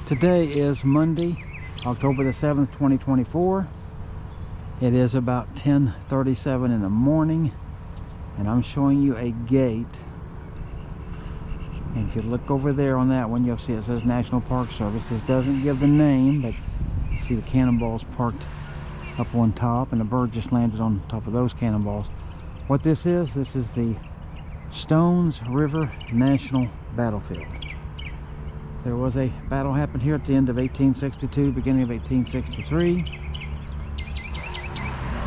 Today is Monday, October the 7th, 2024. It is about 10:37 in the morning, and I'm showing you a gate. And if you look over there on that one, you'll see it says National Park Service. This doesn't give the name, but you see the cannonballs parked up on top, and the bird just landed on top of those cannonballs. What this is the Stones River National Battlefield. There was a battle happened here at the end of 1862, beginning of 1863.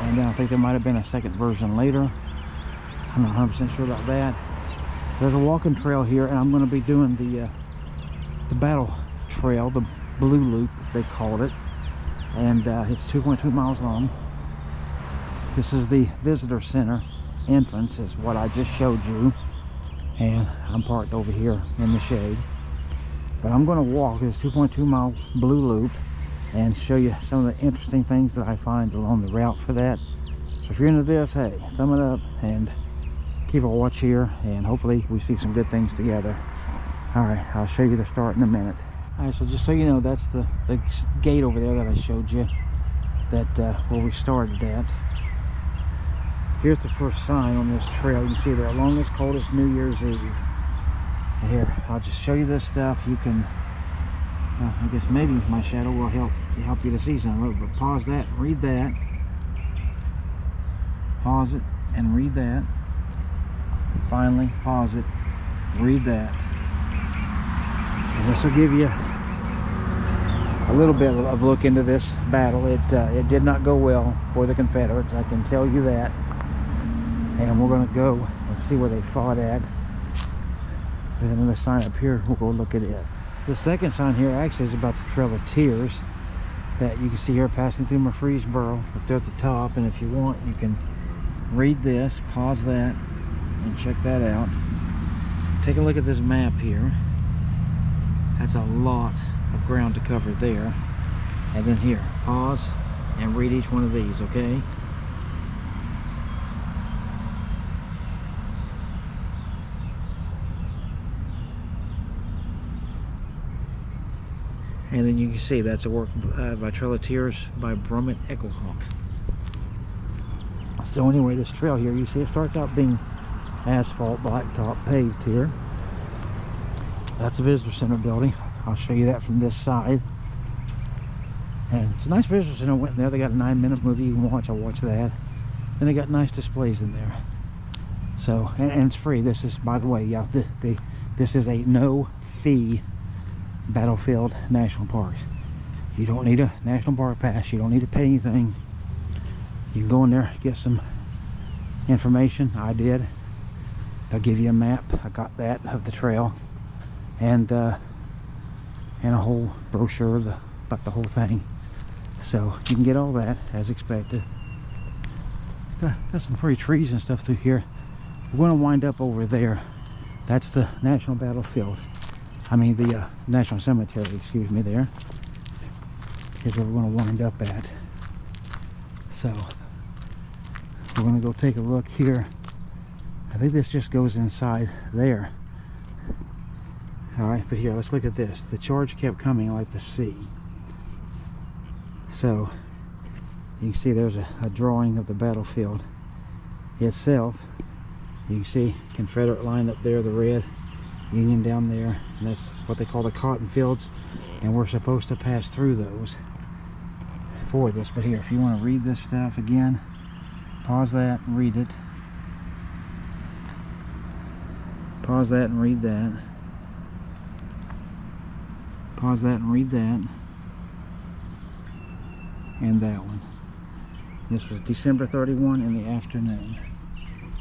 And then I think there might have been a second version later. I'm not 100% sure about that. There's a walking trail here, and I'm going to be doing the battle trail, the blue loop they called it. And it's 2.2 miles long. This is the visitor center entrance, is what I just showed you. And I'm parked over here in the shade. But I'm going to walk this 2.2 mile blue loop and show you some of the interesting things that I find along the route for that. So if you're into this, hey, thumb it up and keep a watch here, and hopefully we see some good things together. Alright, I'll show you the start in a minute. Alright, so just so you know, that's the gate over there that I showed you, that where we started at. Here's the first sign on this trail. You can see there, longest, coldest New Year's Eve. And here, I'll just show you this stuff. You can, I guess maybe my shadow will help you to see some. But pause that, read that. Pause it and read that. Finally, pause it, read that. And this will give you a little bit of a look into this battle. It did not go well for the Confederates, I can tell you that. And we're going to go and see where they fought at. There's another sign up here, we'll go look at it. So the second sign here actually is about the Trail of Tears that you can see here passing through Murfreesboro up there at the top. And if you want, you can read this, pause that, and check that out. Take a look at this map here. That's a lot of ground to cover there. And then here, pause and read each one of these, okay? And then you can see that's a work by Trail of Tears by Brummett Echohawk. So anyway, this trail here, you see it starts out being asphalt, blacktop, paved here. That's the visitor center building. I'll show you that from this side. And it's a nice visitor center. I went in there. They got a 9-minute movie you can watch. I'll watch that. Then they got nice displays in there. So, and it's free. This is, by the way, yeah, this is a no-fee Battlefield National Park. You don't need a National Park pass. You don't need to pay anything. You can go in there, get some information. I did. They'll give you a map. I got that of the trail, and a whole brochure about the whole thing. So you can get all that as expected. Got some pretty trees and stuff through here. We're going to wind up over there. That's the National Battlefield. I mean the National Cemetery, excuse me, there. Here's where we're going to wind up at. So we're going to go take a look here. I think this just goes inside there. Alright, but here, let's look at this. The charge kept coming like the sea. So you can see there's a drawing of the battlefield itself. You can see Confederate line up there, the red, Union down there, and that's what they call the cotton fields, and we're supposed to pass through those for this. But here, if you want to read this stuff again, pause that and read it. Pause that and read that. Pause that and read that. And that one. This was December 31 in the afternoon.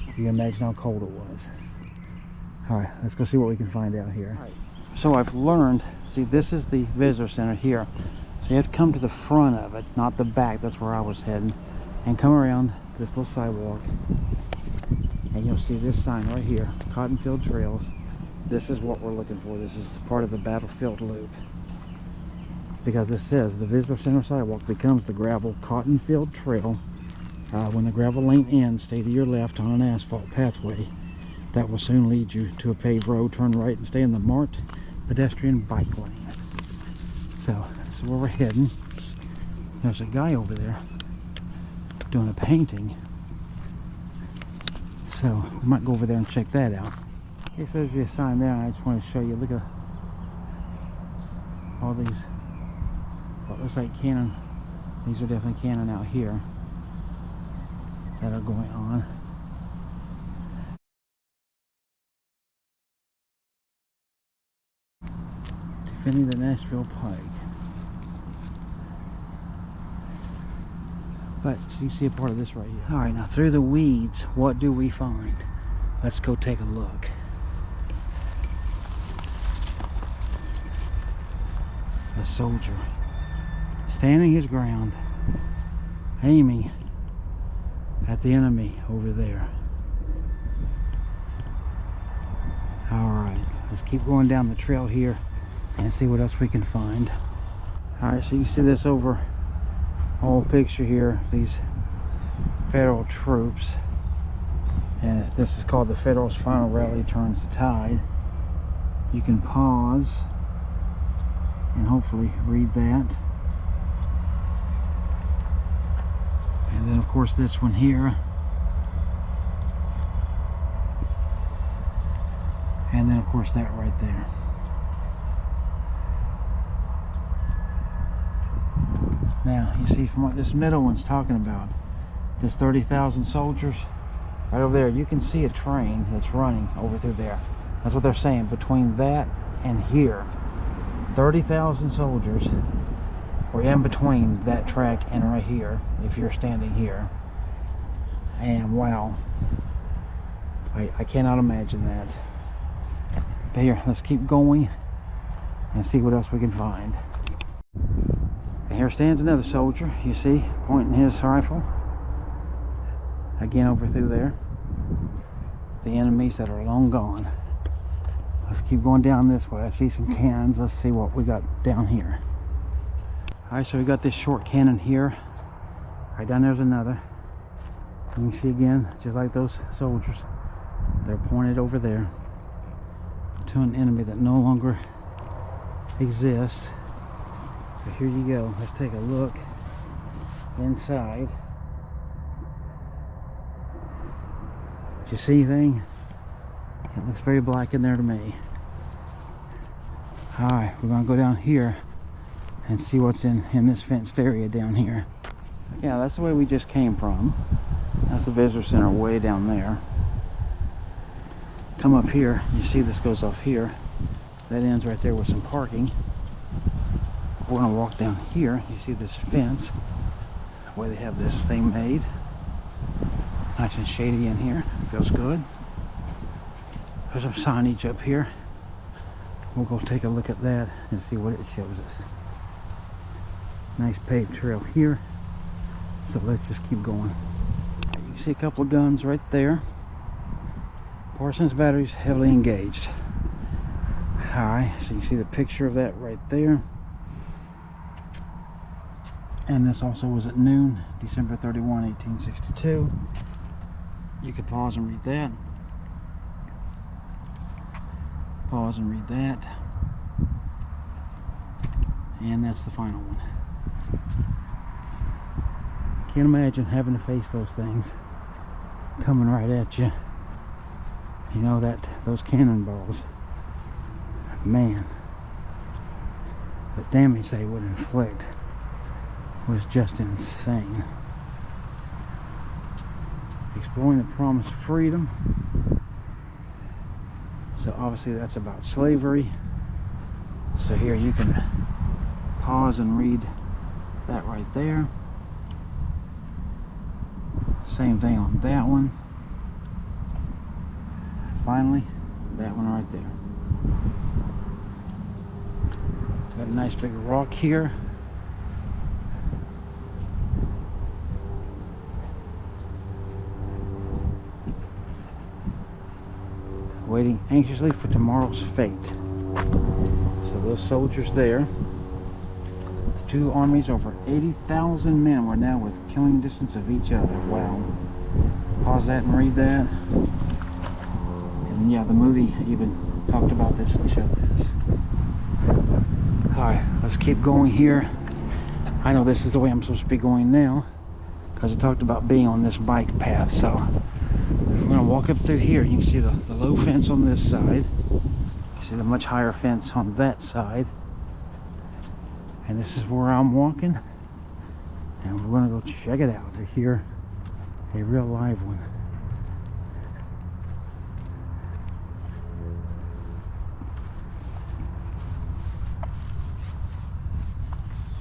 You can imagine how cold it was. Alright, let's go see what we can find out here. Right. So I've learned, see, this is the visitor center here. So you have to come to the front of it, not the back. That's where I was heading. And come around this little sidewalk. And you'll see this sign right here, Cotton Field Trails. This is what we're looking for. This is part of the battlefield loop. Because this says the visitor center sidewalk becomes the gravel Cotton Field Trail. When the gravel lane ends, stay to your left on an asphalt pathway. That will soon lead you to a paved road. Turn right and stay in the marked pedestrian bike lane. So that's where we're heading. There's a guy over there doing a painting. So we might go over there and check that out. Okay, so there's a sign there, and I just want to show you. Look at all these, what looks like cannon. These are definitely cannon out here that are going on. Defending the Nashville Pike. But you see a part of this right here. Alright, now through the weeds, what do we find? Let's go take a look. A soldier standing his ground, aiming at the enemy over there. Alright, let's keep going down the trail here and see what else we can find. Alright, so you see this over whole picture here, these federal troops, and this is called the Federals' Final Rally Turns the Tide. You can pause and hopefully read that. And then of course this one here, and then of course that right there. Now you see from what this middle one's talking about, this 30,000 soldiers right over there, you can see a train that's running over through there. That's what they're saying, between that and here, 30,000 soldiers were in between that track and right here, if you're standing here. And wow, I cannot imagine that. But here, let's keep going and see what else we can find. And here stands another soldier, you see, pointing his rifle again over through there. The enemies that are long gone. Let's keep going down this way. I see some cannons. Let's see what we got down here. Alright, so we got this short cannon here. Right down there's another. And you see again, just like those soldiers, they're pointed over there to an enemy that no longer exists. So here you go. Let's take a look inside. Did you see anything? It looks very black in there to me. Alright, we're going to go down here and see what's in this fenced area down here. Yeah, that's the way we just came from. That's the visitor center way down there. Come up here, you see this goes off here. That ends right there with some parking. We're going to walk down here. You see this fence, the way they have this thing made. Nice and shady in here. Feels good. There's some signage up here. We'll go take a look at that and see what it shows us. Nice paved trail here. So let's just keep going. You see a couple of guns right there. Parsons batteries heavily engaged. Alright, so you see the picture of that right there. And this also was at noon, December 31, 1862. You could pause and read that. Pause and read that. And that's the final one. Can't imagine having to face those things coming right at you. You know, that those cannonballs, man, the damage they would inflict was just insane. Exploring the promised freedom. So obviously that's about slavery. So here you can pause and read that right there. Same thing on that one. Finally, that one right there. Got a nice big rock here. Waiting anxiously for tomorrow's fate. So those soldiers there, the two armies, over 80,000 men, were now within killing distance of each other. Wow. Pause that and read that. And yeah, the movie even talked about this and showed this. Alright, let's keep going here. I know this is the way I'm supposed to be going now, because I talked about being on this bike path. So we're going to walk up through here. You can see the low fence on this side. You see the much higher fence on that side. And this is where I'm walking. And we're going to go check it out to hear a real live one.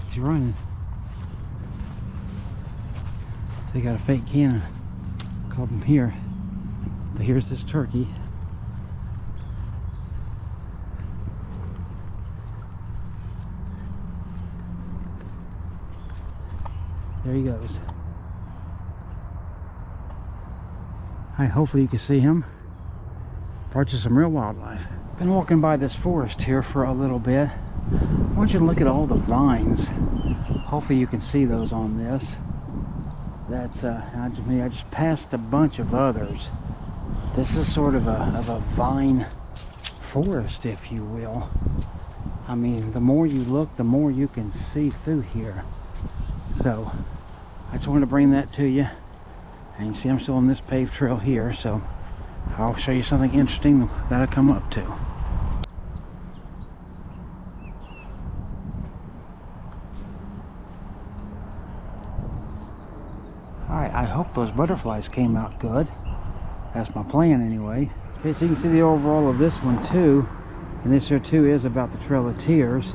He's running. They got a fake cannon. Called him here. But here's this turkey. There he goes. Alright, hopefully you can see him. Parts of some real wildlife. Been walking by this forest here for a little bit. I want you to look at all the vines. Hopefully you can see those on this. That's I just passed a bunch of others. This is sort of a vine forest, if you will. I mean, the more you look, the more you can see through here. So I just wanted to bring that to you. And you see I'm still on this paved trail here, so I'll show you something interesting that I come up to. Alright, I hope those butterflies came out good. That's my plan anyway. Okay, so you can see the overall of this one too. And this here too is about the Trail of Tears.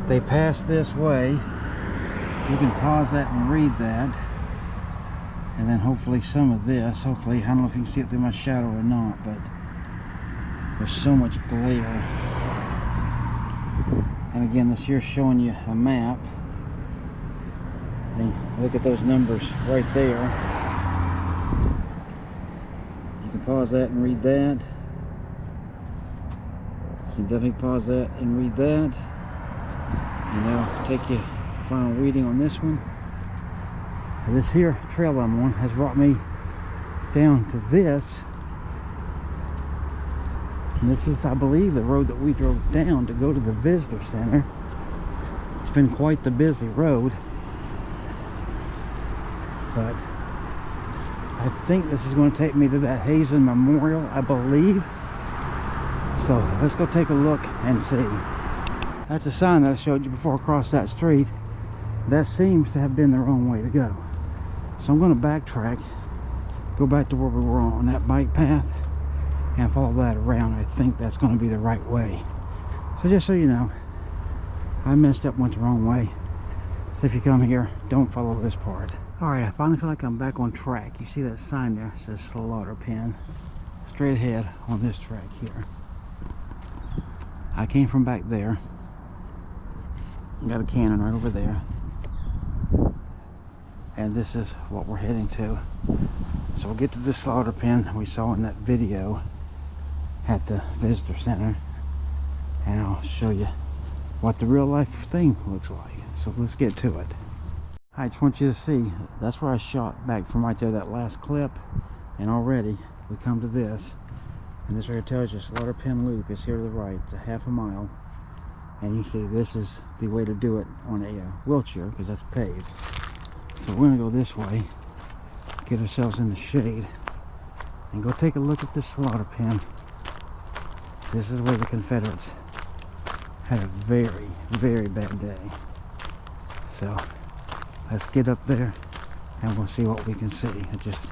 They pass this way. You can pause that and read that. And then hopefully some of this, hopefully, I don't know if you can see it through my shadow or not, but there's so much glare. And again, this here's showing you a map. And look at those numbers right there. You can pause that and read that. You can definitely pause that and read that. And that'll take you to the final reading on this one. And this here trail I'm on has brought me down to this. And this is, I believe, the road that we drove down to go to the visitor center. It's been quite the busy road. But I think this is going to take me to that Hazen Memorial, I believe. So let's go take a look and see. That's a sign that I showed you before I crossed that street. That seems to have been the wrong way to go. So I'm going to backtrack, go back to where we were on that bike path, and follow that around. I think that's going to be the right way. So just so you know, I messed up, went the wrong way. So if you come here, don't follow this part. Alright, I finally feel like I'm back on track. You see that sign there? It says Slaughter Pen. Straight ahead on this track here. I came from back there. Got a cannon right over there. And this is what we're heading to. So we'll get to this slaughter pen we saw in that video at the visitor center. And I'll show you what the real life thing looks like. So let's get to it. I just want you to see, that's where I shot back from right there, that last clip. And already we come to this. And this right here tells you Slaughter Pen Loop is here to the right. It's a half a mile. And you see this is the way to do it on a wheelchair, because that's paved. So we're going to go this way, get ourselves in the shade, and go take a look at this slaughter pen. This is where the Confederates had a very, very bad day. So let's get up there and we'll see what we can see. I'll just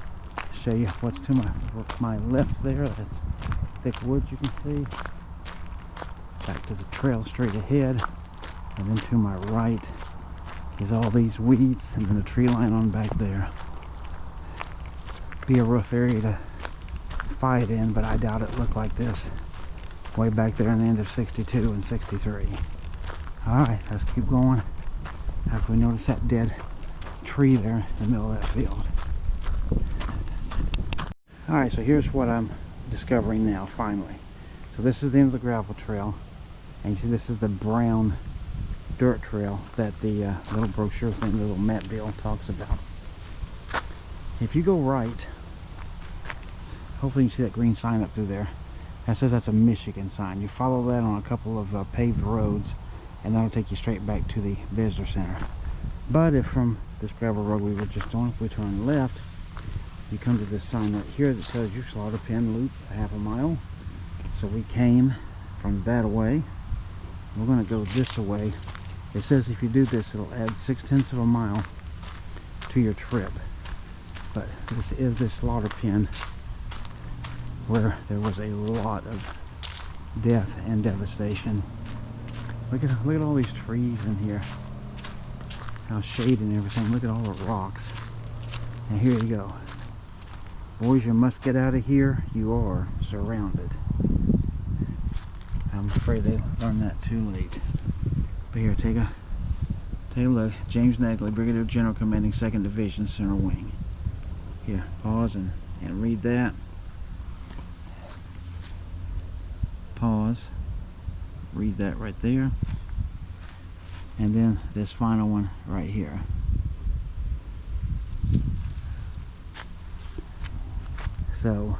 show you what's to my left there. That's thick woods you can see. Back to the trail straight ahead, and then to my right is all these weeds, and then the tree line on back there. Be a rough area to fight in, but I doubt it looked like this way back there in the end of 62 and 63. Alright, let's keep going. After we notice that dead tree there in the middle of that field. Alright, so here's what I'm discovering now, finally. So this is the end of the gravel trail. And you see this is the brown dirt trail that the little brochure thing, the little map deal talks about. If you go right, hopefully you see that green sign up through there. That says that's a Michigan sign. You follow that on a couple of paved roads, and that'll take you straight back to the visitor center. But if from this gravel road we were just on, if we turn left, you come to this sign right here that says your slaughter pen loop half a mile. So we came from that away. We're going to go this away. It says if you do this, it'll add 6/10 of a mile to your trip. But this is the slaughter pen where there was a lot of death and devastation. Look at all these trees in here. How shade and everything. Look at all the rocks. And here you go. Boys, you must get out of here. You are surrounded. I'm afraid they learned that too late. But here, take a look. James Nagley, Brigadier General Commanding 2nd Division, Center Wing. Here, pause and read that. Pause. Read that right there. And then this final one right here. So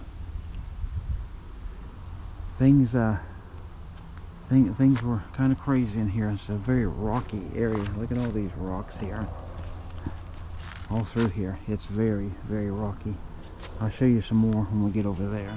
things were kind of crazy in here. It's a very rocky area. Look at all these rocks here. All through here. It's very, very rocky. I'll show you some more when we get over there.